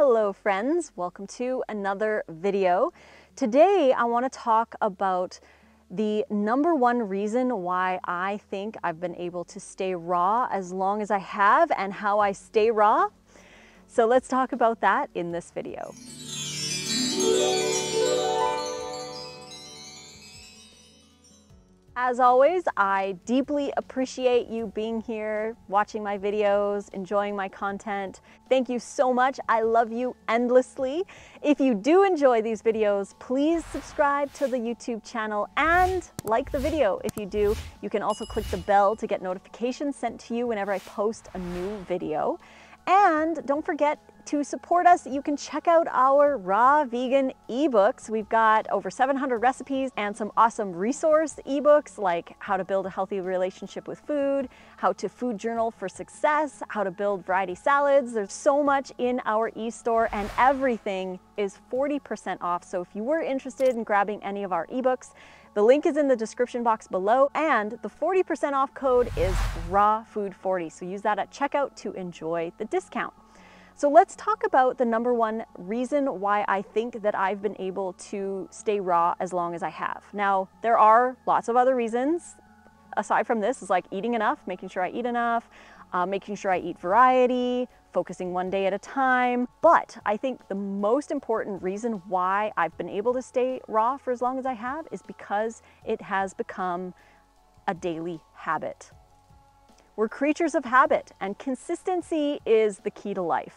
Hello friends, welcome to another video. Today I want to talk about the number one reason why I think I've been able to stay raw as long as I have and how I stay raw. So let's talk about that in this video. As always, I deeply appreciate you being here, watching my videos, enjoying my content. Thank you so much. I love you endlessly. If you do enjoy these videos, please subscribe to the YouTube channel and like the video. If you do, you can also click the bell to get notifications sent to you whenever I post a new video. And don't forget to support us. You can check out our raw vegan ebooks. We've got over 700 recipes and some awesome resource ebooks like how to build a healthy relationship with food, how to food journal for success, how to build variety salads. There's so much in our e-store and everything is 40% off. So if you were interested in grabbing any of our ebooks, the link is in the description box below, and the 40% off code is RAWFOOD40. So use that at checkout to enjoy the discount. So let's talk about the number one reason why I think that I've been able to stay raw as long as I have. Now, there are lots of other reasons aside from this, is like eating enough, making sure I eat enough, making sure I eat variety, focusing one day at a time. But I think the most important reason why I've been able to stay raw for as long as I have is because it has become a daily habit. We're creatures of habit, and consistency is the key to life.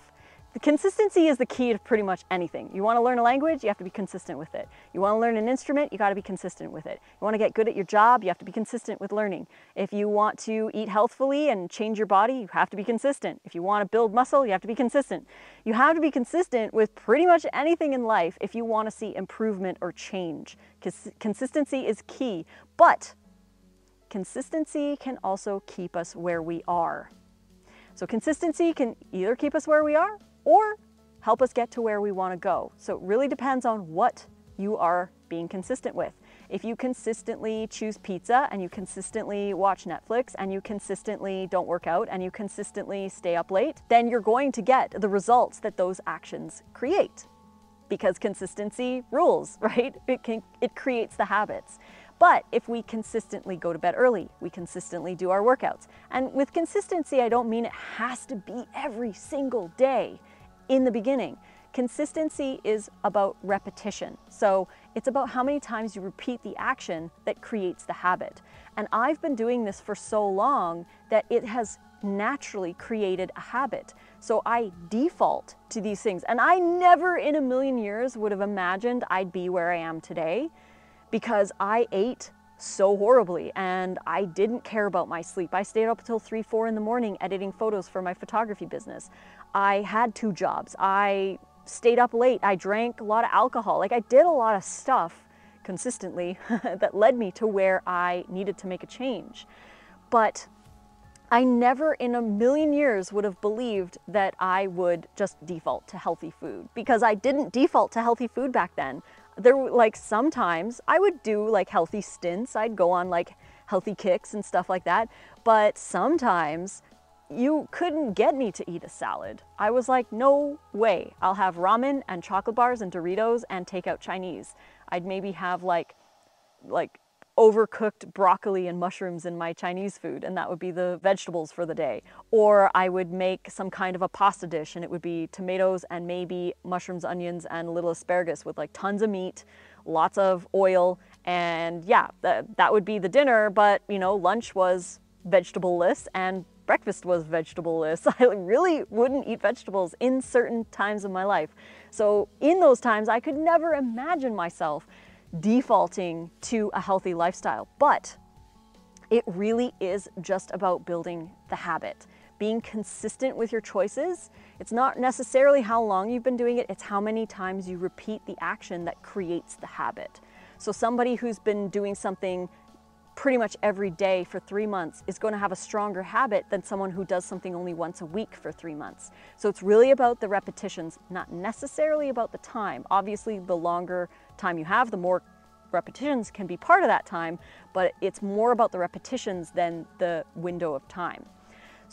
The consistency is the key to pretty much anything. You want to learn a language, you have to be consistent with it. You want to learn an instrument, you got to be consistent with it. You want to get good at your job, you have to be consistent with learning. If you want to eat healthfully and change your body, you have to be consistent. If you want to build muscle, you have to be consistent. You have to be consistent with pretty much anything in life if you want to see improvement or change. Consistency is key, but consistency can also keep us where we are. So consistency can either keep us where we are or help us get to where we want to go. So it really depends on what you are being consistent with. If you consistently choose pizza and you consistently watch Netflix and you consistently don't work out and you consistently stay up late, then you're going to get the results that those actions create, because consistency rules, right? It creates the habits. But if we consistently go to bed early, we consistently do our workouts. And with consistency, I don't mean it has to be every single day in the beginning. Consistency is about repetition. So it's about how many times you repeat the action that creates the habit. And I've been doing this for so long that it has naturally created a habit. So I default to these things. And I never in a million years would have imagined I'd be where I am today, because I ate so horribly and I didn't care about my sleep. I stayed up until 3, 4 in the morning editing photos for my photography business. I had 2 jobs. I stayed up late. I drank a lot of alcohol. Like, I did a lot of stuff consistently that led me to where I needed to make a change. But I never in a million years would have believed that I would just default to healthy food, because I didn't default to healthy food back then. There were like sometimes I would do like healthy stints. I'd go on like healthy kicks and stuff like that. But sometimes you couldn't get me to eat a salad. I was like, no way. I'll have ramen and chocolate bars and Doritos and takeout Chinese. I'd maybe have like overcooked broccoli and mushrooms in my Chinese food, and that would be the vegetables for the day. Or I would make some kind of a pasta dish and it would be tomatoes and maybe mushrooms, onions, and a little asparagus with like tons of meat, lots of oil, and yeah, that would be the dinner. But you know, lunch was vegetable-less and breakfast was vegetable-less. I really wouldn't eat vegetables in certain times of my life. So in those times, I could never imagine myself defaulting to a healthy lifestyle. But it really is just about building the habit, being consistent with your choices. It's not necessarily how long you've been doing it, it's how many times you repeat the action that creates the habit. So somebody who's been doing something pretty much every day for 3 months is going to have a stronger habit than someone who does something only once a week for 3 months. So it's really about the repetitions, not necessarily about the time. Obviously, the longer time you have, the more repetitions can be part of that time, but it's more about the repetitions than the window of time.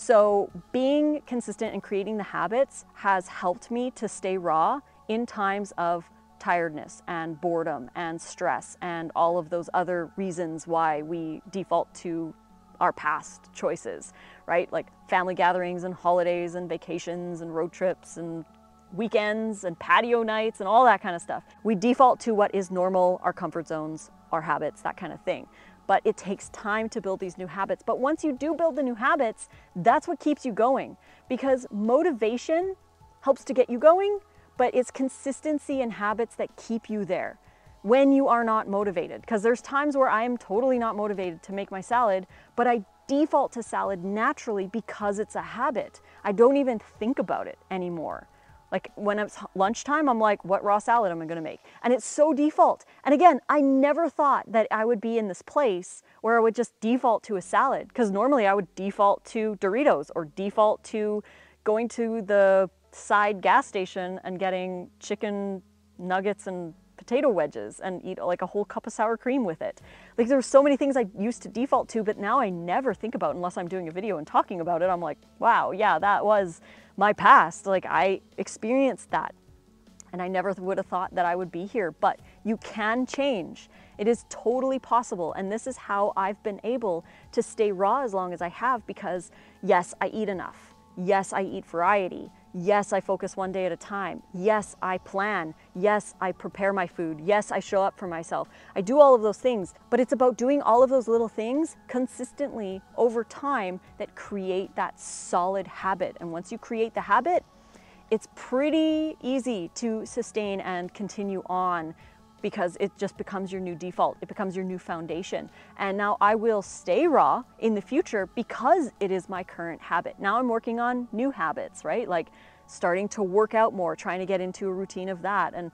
So being consistent and creating the habits has helped me to stay raw in times of tiredness and boredom and stress and all of those other reasons why we default to our past choices, right? Like family gatherings and holidays and vacations and road trips and weekends and patio nights and all that kind of stuff. We default to what is normal, our comfort zones, our habits, that kind of thing. But it takes time to build these new habits. But once you do build the new habits, that's what keeps you going, because motivation helps to get you going, but it's consistency and habits that keep you there when you are not motivated. Because there's times where I am totally not motivated to make my salad, but I default to salad naturally because it's a habit. I don't even think about it anymore. Like when it's lunchtime, I'm like, what raw salad am I gonna make? And it's so default. And again, I never thought that I would be in this place where I would just default to a salad, because normally I would default to Doritos or default to going to the side gas station and getting chicken nuggets and potato wedges and eat like a whole cup of sour cream with it. Like there's so many things I used to default to, but now I never think about unless I'm doing a video and talking about it. I'm like, wow, yeah, that was my past. Like I experienced that and I never would have thought that I would be here, but you can change. It is totally possible. And this is how I've been able to stay raw as long as I have, because yes, I eat enough. Yes, I eat variety. Yes, I focus one day at a time. Yes, I plan. Yes, I prepare my food. Yes, I show up for myself. I do all of those things, but it's about doing all of those little things consistently over time that create that solid habit. And once you create the habit, it's pretty easy to sustain and continue on, because it just becomes your new default. It becomes your new foundation. And now I will stay raw in the future because it is my current habit. Now I'm working on new habits, right? Like starting to work out more, trying to get into a routine of that, and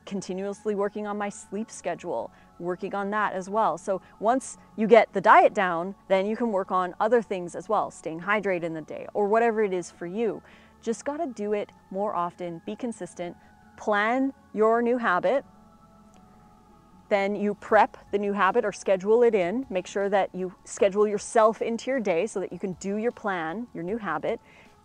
continuously working on my sleep schedule, working on that as well. So once you get the diet down, then you can work on other things as well, staying hydrated in the day or whatever it is for you. Just gotta do it more often, be consistent, plan your new habit. Then you prep the new habit or schedule it in. Make sure that you schedule yourself into your day so that you can do your plan, your new habit,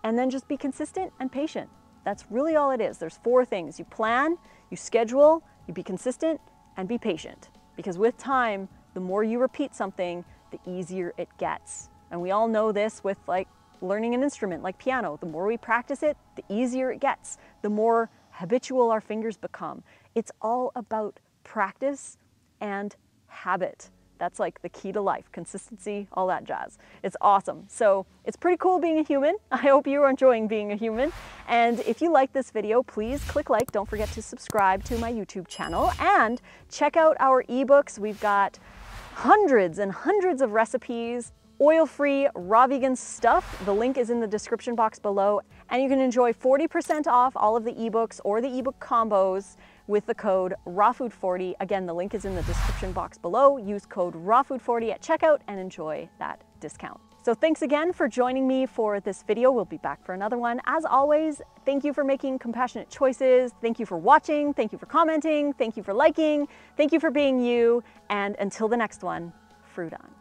and then just be consistent and patient. That's really all it is. There's 4 things. You plan, you schedule, you be consistent, and be patient. Because with time, the more you repeat something, the easier it gets. And we all know this with like learning an instrument like piano. The more we practice it, the easier it gets. The more habitual our fingers become. It's all about practice and habit. That's like the key to life, consistency, all that jazz. It's awesome. So it's pretty cool being a human. I hope you're enjoying being a human. And if you like this video, please click like. Don't forget to subscribe to my YouTube channel and check out our ebooks. We've got hundreds and hundreds of recipes, oil-free, raw vegan stuff. The link is in the description box below. And you can enjoy 40% off all of the ebooks or the ebook combos with the code RAWFOOD40. Again, the link is in the description box below. Use code RAWFOOD40 at checkout and enjoy that discount. So thanks again for joining me for this video. We'll be back for another one. As always, thank you for making compassionate choices. Thank you for watching. Thank you for commenting. Thank you for liking. Thank you for being you. And until the next one, fruit on.